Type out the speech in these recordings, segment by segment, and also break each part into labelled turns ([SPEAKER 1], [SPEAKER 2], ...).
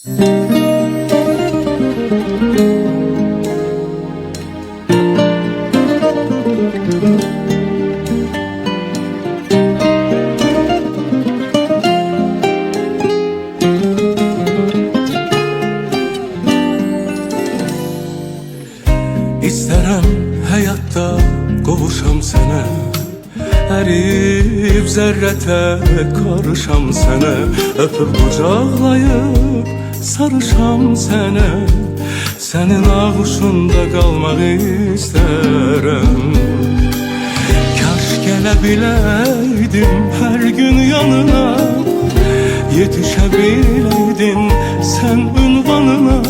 [SPEAKER 1] İstərəm həyatda qovuşam sənə, ərib zərrətə qarışam sənə, öpüb qucaqlayıb sarışam sənə, sənin ağuşunda qalmaq istərəm. Kaş gələ biləydim hər gün yanına, yetişə biləydim sən ünvanına,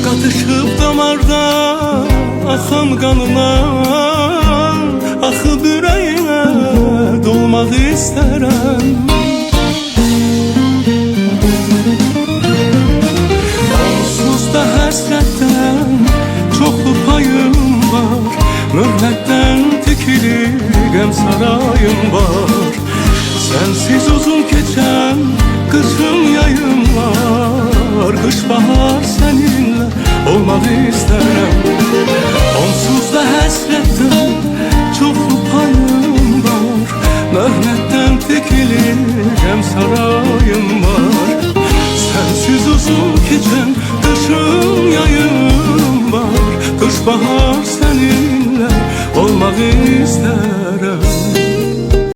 [SPEAKER 1] qatışıb damarda axan qanına, axıb ürəyinə dolmaq istərəm. Onsuz da həsrətdən çoxlu payım var, möhlətdən tikili qəm sarayım var. Sənsiz uzun keçən qışım yayım var, qış bahar səninlə olmaq istərəm. Onsuz da həsrətdən çoxlu payım var, möhnətdən tikili qəm sarayım var. Sənsiz uzun keçən qışım yayım var, qış bahar səninlə olmaq istərəm.